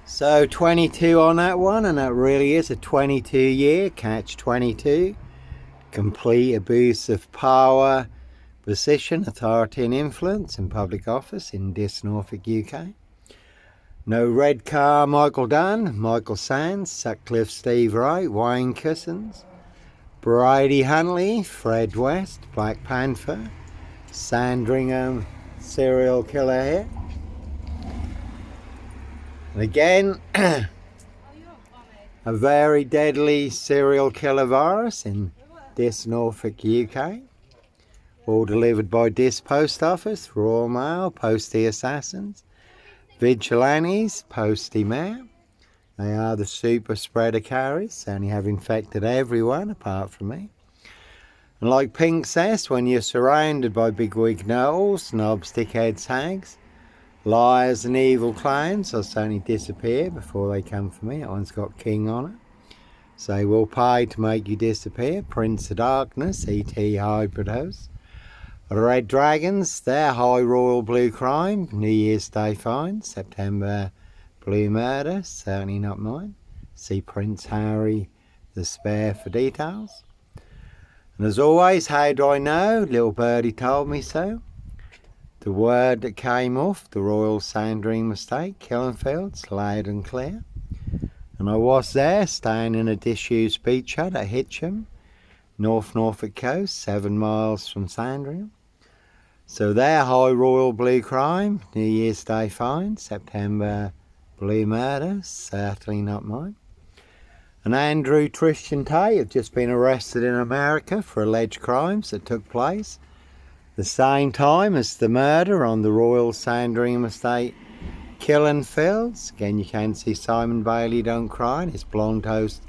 So 22 on that one, and that really is a 22-year catch 22. Complete abuse of power, position, authority and influence in public office in this Norfolk, UK. No red car, Michael Dunn, Michael Sands, Sutcliffe Steve Wright, Wayne Cousins, Brady Huntley, Fred West, Black Panther, Sandringham, serial killer here. And again, a very deadly serial killer virus in this Norfolk, UK. All delivered by this post office, Royal Mail, Postie Assassins, Vigilantes, Postie Mayor. They are the super spreader carriers. They only have infected everyone apart from me. And like Pink says, when you're surrounded by bigwig gnolls, snobs, dickheads, hags, liars and evil clowns, they'll certainly disappear before they come for me. That one's got King on it. So they will pay to make you disappear. Prince of Darkness, E.T. Hybrid Host. Red Dragons, their high royal blue crime, New Year's Day fine, September blue murder, certainly not mine. See Prince Harry, the spare for details. And as always, how do I know? Little birdie told me so. The word that came off the Royal Sandringham Estate, Killenfields, loud and clear. And I was there, staying in a disused beach hut at Hitcham, North Norfolk coast, 7 miles from Sandringham. So their high royal blue crime, New Year's Day fine, September blue murder, certainly not mine. And Andrew, Trish and Tay have just been arrested in America for alleged crimes that took place the same time as the murder on the Royal Sandringham Estate, Killenfields. Again, you can see Simon Bailey Don't Cry and his blonde host,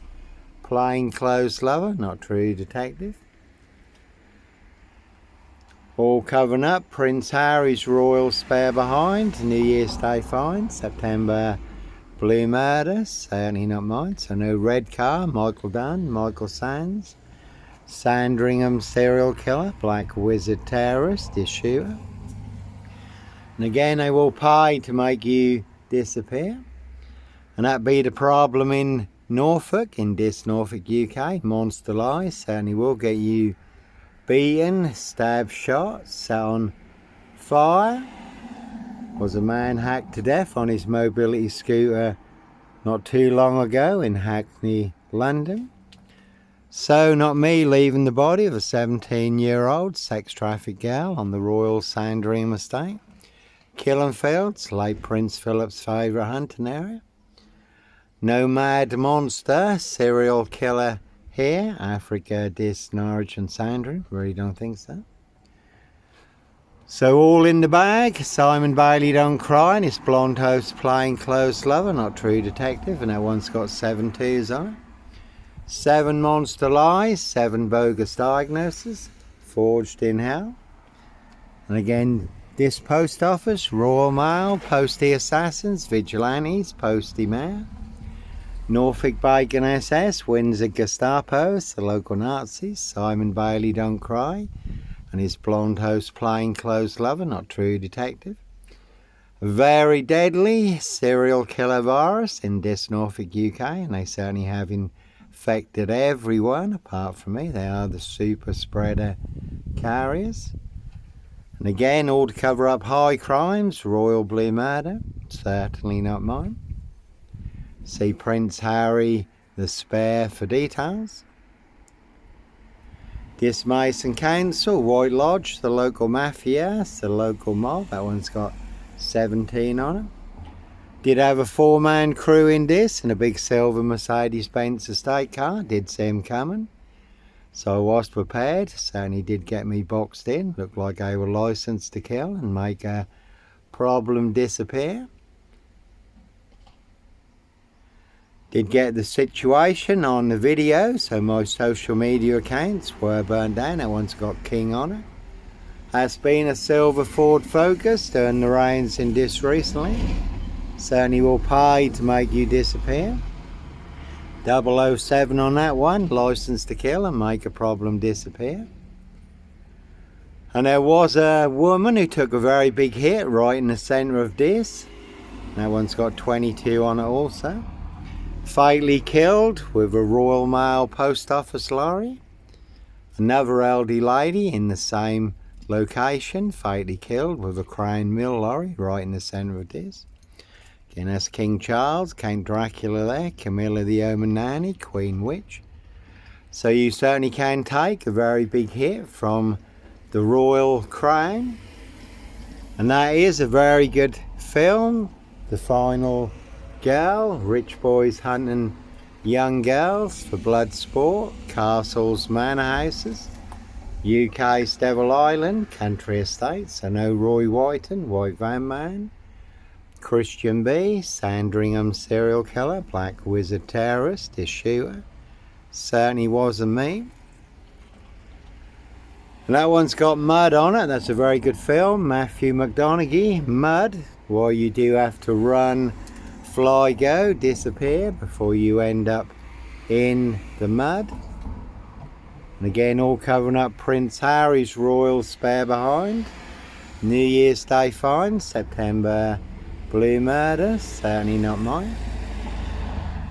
plainclothes lover, not true detective. All covering up Prince Harry's royal spare behind, New Year's Day fine, September blue murder, certainly not mine. So no red car, Michael Dunn, Michael Sands, Sandringham serial killer, black wizard terrorist, this shooter. And again, they will pay to make you disappear. And that be the problem in Norfolk, in this Norfolk, UK. Monster lies certainly will get you beaten, stabbed, shot, set on fire. Was a man hacked to death on his mobility scooter not too long ago in Hackney, London. So not me leaving the body of a 17-year-old sex trafficked girl on the Royal Sandringham Estate, Killenfields, late Prince Philip's favourite hunting area. No mad monster, serial killer here, Africa, this, Norwich and Sandringham, really don't think so. So all in the bag, Simon Bailey Don't Cry and his blonde host plainclothes lover, not true detective, and that one's got 7 2s on it. 7 monster lies, 7 bogus diagnoses, forged in hell. And again, this post office, Royal Mail, Postie Assassins, Vigilantes, Postie Mayor. Norfolk Bacon SS, Windsor Gestapos, the local Nazis, Simon Bailey Don't Cry, and his blonde host plainclothes lover, not true detective. Very deadly serial killer virus in this Norfolk, UK, and they certainly have infected everyone apart from me. They are the super spreader carriers. And again, all to cover up high crimes, royal blue murder, certainly not mine. See Prince Harry, the spare for details. This Mason Council, White Lodge, the local mafia, the local mob. That one's got 17 on it. Did have a 4-man crew in this, and a big silver Mercedes-Benz estate car. Did see him coming. So I was prepared. Certainly did get me boxed in. Looked like they were licensed to kill and make a problem disappear. Did get the situation on the video, so my social media accounts were burned down. That one's got King on it. Has been a silver Ford Focus, turned the reins in this recently. Certainly will pay to make you disappear. 007 on that one, licensed to kill and make a problem disappear. And there was a woman who took a very big hit right in the centre of this. That one's got 22 on it also. Fatally killed with a Royal Mail post office lorry. Another elderly lady in the same location, fatally killed with a Crown Mill lorry right in the centre of this. Again, that's King Charles, Count Dracula there, Camilla the Omen Nanny, Queen Witch. So you certainly can take a very big hit from the Royal Crown. And that is a very good film. The Final Girl, rich boys hunting young girls for blood sport, castles, manor houses, UK's Devil Island, country estates, so no Roy Whiten, White Van Man, Christian B, Sandringham serial killer, Black Wizard terrorist, his shooter, certainly wasn't me. And that one's got Mud on it, that's a very good film, Matthew McConaughey, Mud, why you do have to run, fly, go, disappear before you end up in the mud. And again, all covering up Prince Harry's royal spare behind. New Year's Day find, September blue murder, certainly not mine.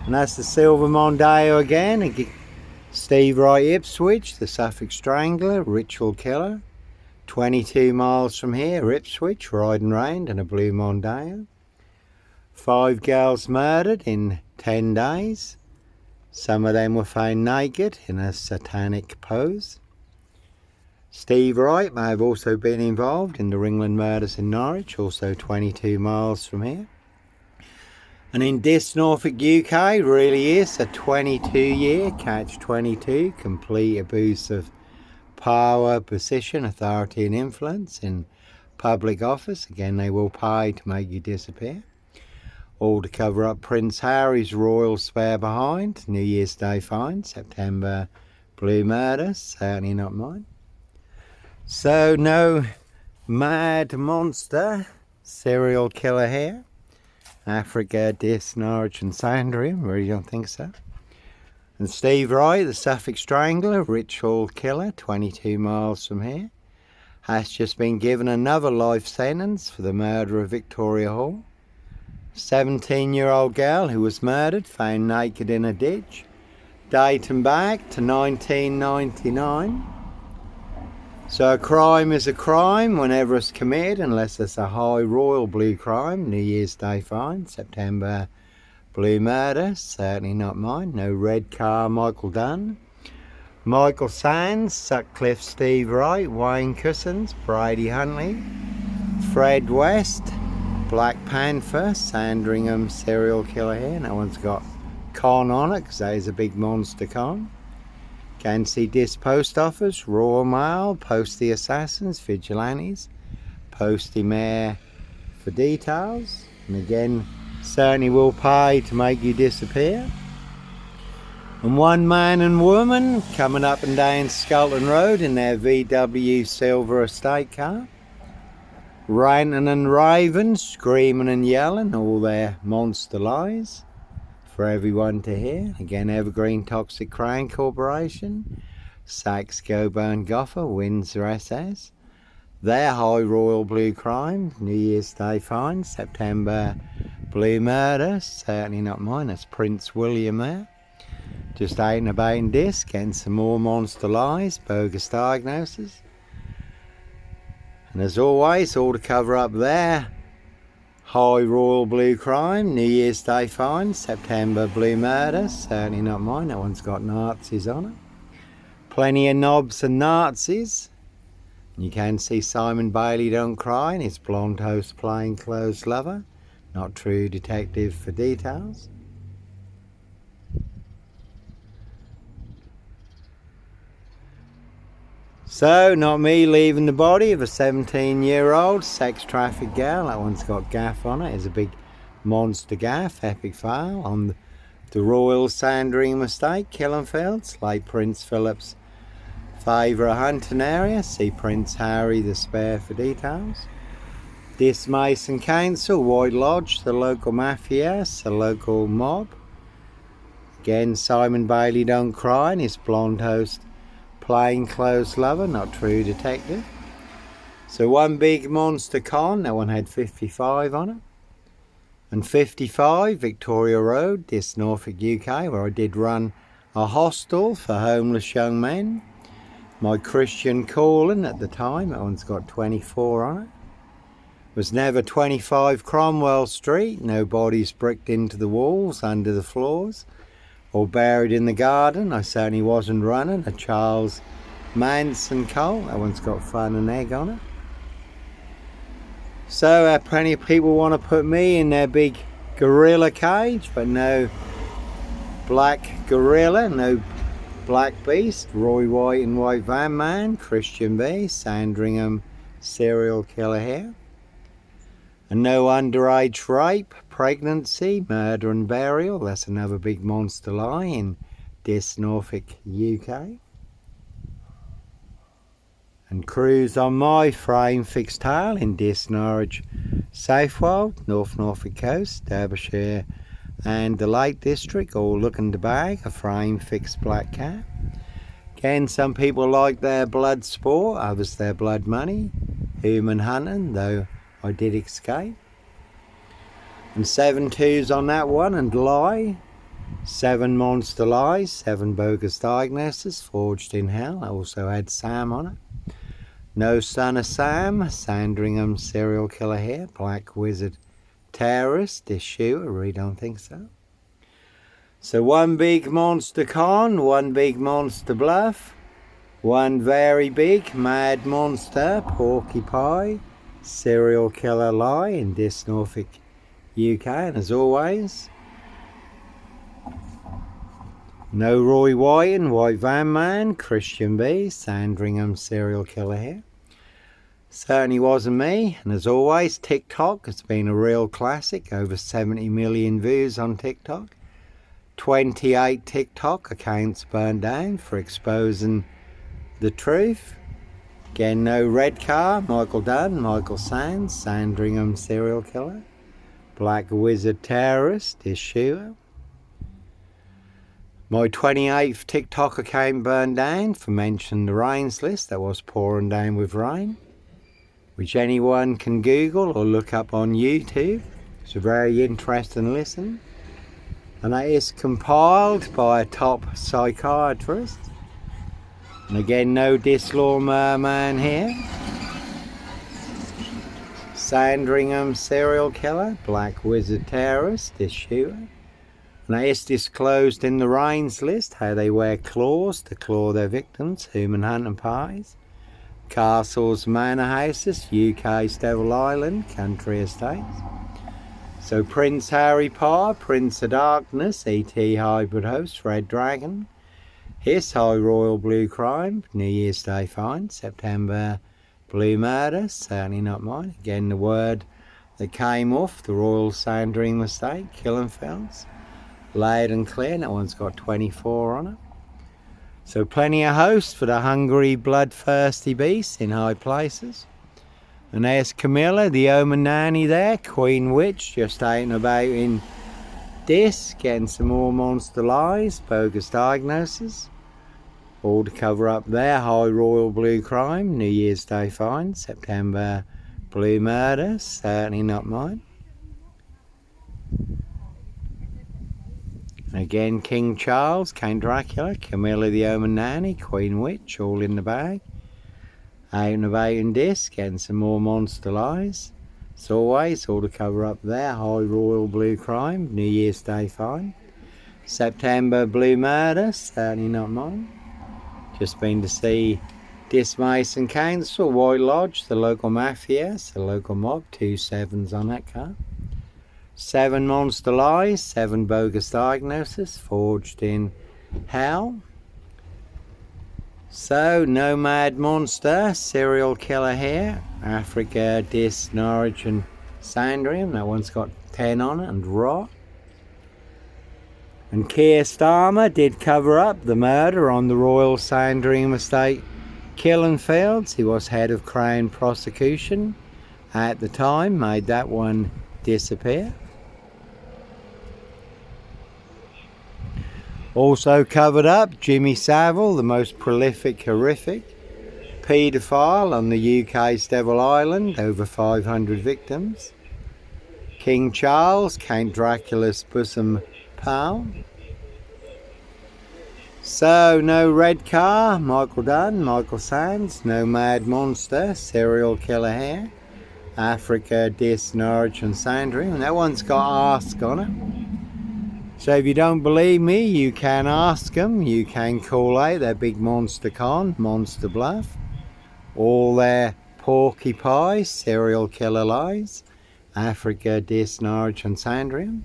And that's the Silver Mondeo again. Steve Wright Ipswich, the Suffolk Strangler, ritual killer. 22 miles from here, Ipswich, riding round in a blue Mondeo. 5 girls murdered in 10 days. Some of them were found naked in a satanic pose. Steve Wright may have also been involved in the Ringland murders in Norwich, also 22 miles from here. And in Dis, Norfolk, UK, really is a 22-year catch-22, complete abuse of power, position, authority and influence in public office. Again, they will pay to make you disappear. All to cover up Prince Harry's royal spare behind. New Year's Day find, September blue murder, certainly not mine. So no mad monster serial killer here. Africa, Dis, Norwich and Sandringham, really don't think so. And Steve Wright, the Suffolk Strangler, ritual killer, 22 miles from here, has just been given another life sentence for the murder of Victoria Hall. 17-year-old girl who was murdered, found naked in a ditch, dating back to 1999. So a crime is a crime whenever it's committed, unless it's a high royal blue crime. New Year's Day fine, September blue murder, certainly not mine. No red car, Michael Dunn. Michael Sands, Sutcliffe Steve Wright, Wayne Cousins, Brady Huntley, Fred West, Black Panther, Sandringham serial killer here. That one's got con on it because that is a big monster con. Can see Dis Post Office, Royal Mail, Postie Assassins, Vigilantes, Postie Mayor for details. And again, certainly will pay to make you disappear. And one man and woman coming up and down Skelton Road in their VW Silver estate car. Ranting and raving, screaming and yelling, all their monster lies for everyone to hear. Again, Evergreen Toxic Crane Corporation, Saks Coburn Goffer, Windsor SS. Their high royal blue crime, New Year's Day fine, September blue murder, certainly not mine. That's Prince William there. Just out and about in Dis, getting some more monster lies, bogus diagnosis. And as always, all to cover up their high royal blue crime, New Year's Day fine, September blue murder, certainly not mine. That one's got Nazis on it. Plenty of knobs and Nazis. You can see Simon Bailey Don't Cry and his blonde host plainclothes lover. Not true detective for details. So, not me leaving the body of a 17-year-old sex trafficked girl. That one's got gaff on it. It's a big monster gaff, epic fail on the Royal Sandringham estate, Killenfields, late Prince Philip's favourite hunting area. See Prince Harry the spare for details. Dis Mason Council, White Lodge, the local mafia, the local mob. Again, Simon Bailey Don't Cry and his blonde host plainclothes lover, not true detective. So one big monster con, that one had 55 on it. And 55 Victoria Road, this Norfolk, UK, where I did run a hostel for homeless young men. My Christian calling at the time, that one's got 24 on it. Was never 25 Cromwell Street, no bodies bricked into the walls, under the floors, or buried in the garden. I certainly wasn't running a Charles Manson cult, that one's got fun and egg on it. So plenty of people want to put me in their big gorilla cage, but no black gorilla, no black beast, Roy White and White Van Man, Christian B, Sandringham serial killer here. And no underage rape, pregnancy, murder and burial. That's another big monster lie in this Norfolk, UK. And cruise on my frame fixed tail in this Norwich, Southwold, North Norfolk Coast, Derbyshire and the Lake District, all looking to bag a frame fixed black cat. Again, some people like their blood sport, others their blood money. Human hunting, though I did escape. And 7 2s on that one, and lie. 7 monster lies, 7 bogus diagnoses, forged in hell. I also had Sam on it. No son of Sam, Sandringham serial killer here, black wizard terrorist, issue, I really don't think so. So 1 big monster con, 1 big monster bluff, 1 very big mad monster porcupine serial killer lie in this Norfolk, UK. And as always, no Roy White and White Van Man, Christian B, Sandringham serial killer here. Certainly wasn't me. And as always, TikTok has been a real classic. Over 70 million views on TikTok. 28 TikTok accounts burned down for exposing the truth. Again, no red car, Michael Dunn, Michael Sands, Sandringham serial killer, black wizard terrorist, issue. My 28th TikTok account burned down for mentioning the rains list that was pouring down with rain, which anyone can Google or look up on YouTube. It's a very interesting listen. And that is compiled by a top psychiatrist. And again, no Dislaw Merman here. Sandringham serial killer, black wizard terrorist, issue. And that is disclosed in the rains list, how they wear claws to claw their victims, human hunting parties, castles, manor houses, UK's Devil Island, country estates. So Prince Harry Potter, Prince of Darkness, E.T. Hybrid Host, Red Dragon, Hiss High Royal Blue Crime, New Year's Day Fine, September Blue Murder, certainly not mine. Again, the word that came off the Royal Sandringham Estate, Killenfelds, loud and clear. That one's got 24 on it. So plenty of hosts for the hungry, bloodthirsty beasts in high places. And there's Camilla, the Omen Nanny there, Queen Witch, just out and about in this, getting some more monster lies, bogus diagnoses, all to cover up their High Royal Blue Crime, New Year's Day Fine, September Blue Murder, certainly not mine. Again, King Charles, Count Dracula, Camilla the Omen Nanny, Queen Witch, all in the bag. Out and about in this, getting some more monster lies. As always, all to cover up their High Royal Blue Crime, New Year's Day Fine. September Blue Murder, certainly not mine. Just been to see Dis Mason Council, White Lodge, the local mafia, the local mob, 2 7s on that car. 7 monster lies, 7 bogus diagnoses, forged in hell. So, Nomad Monster, serial killer here, Africa, Dis, Norwich and Sandringham, that one's got 10 on it, and Raw. And Keir Starmer did cover up the murder on the Royal Sandringham Estate, Killenfelds. He was head of Crown prosecution at the time, made that one disappear. Also covered up Jimmy Savile, the most prolific, horrific paedophile on the UK's Devil Island, over 500 victims. King Charles, Count Dracula's bosom pal. So, no red car, Michael Dunn, Michael Sands, no mad monster, serial killer here. Africa, Dis, Norwich and Sandringham. And that one's got ask on it. So if you don't believe me, you can ask them. You can call out their big monster con, monster bluff. All their porky pies, serial killer lies. Africa, Dis, Norwich and Sandringham.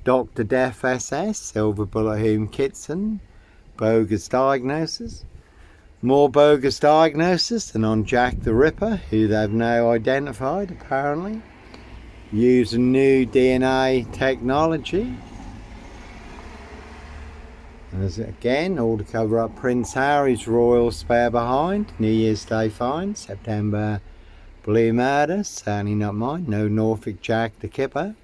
Dr. Death SS, Silver Bullet Hume Kitson. Bogus diagnosis. More bogus diagnosis than on Jack the Ripper, who they've now identified apparently, using new DNA technology. And as again, all to cover up Prince Harry's royal spare behind. New Year's Day find, September blue murder, certainly not mine. No Norfolk Jack the Kipper.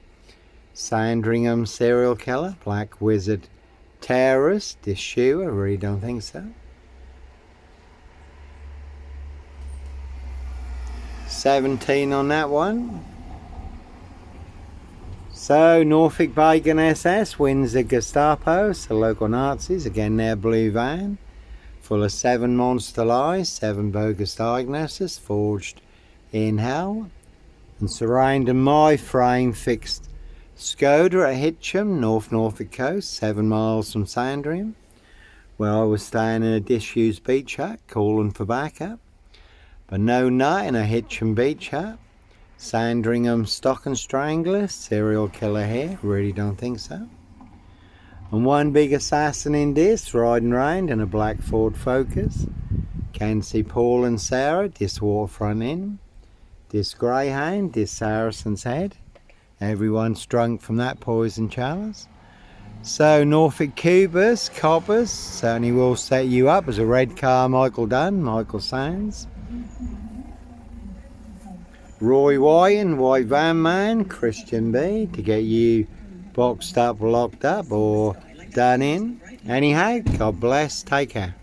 Sandringham serial killer, Black Wizard terrorist, issue, I really don't think so. 17 on that one. So Norfolk Bacon SS wins the Gestapo, so local Nazis, again their blue van, full of 7 monster lies, 7 bogus diagnoses, forged in hell, and surrounding my frame fixed Skoda at Hitcham, North Norfolk coast, 7 miles from Sandringham, where I was staying in a disused beach hut, calling for backup. But no nut in a Hitcham beach hut. Sandringham stock and strangler, serial killer here, really don't think so. And one big assassin in this, riding round in a black Ford Focus. Can see Paul and Sarah, this waterfront inn, this greyhound, this Saracen's Head. Everyone's drunk from that poison chalice. So Norfolk Cubers, coppers, certainly will set you up as a red car, Michael Dunn, Michael Sands. Roy Wyan, White Van Man, Christian B, to get you boxed up, locked up or done in. Anyhow, God bless, take care.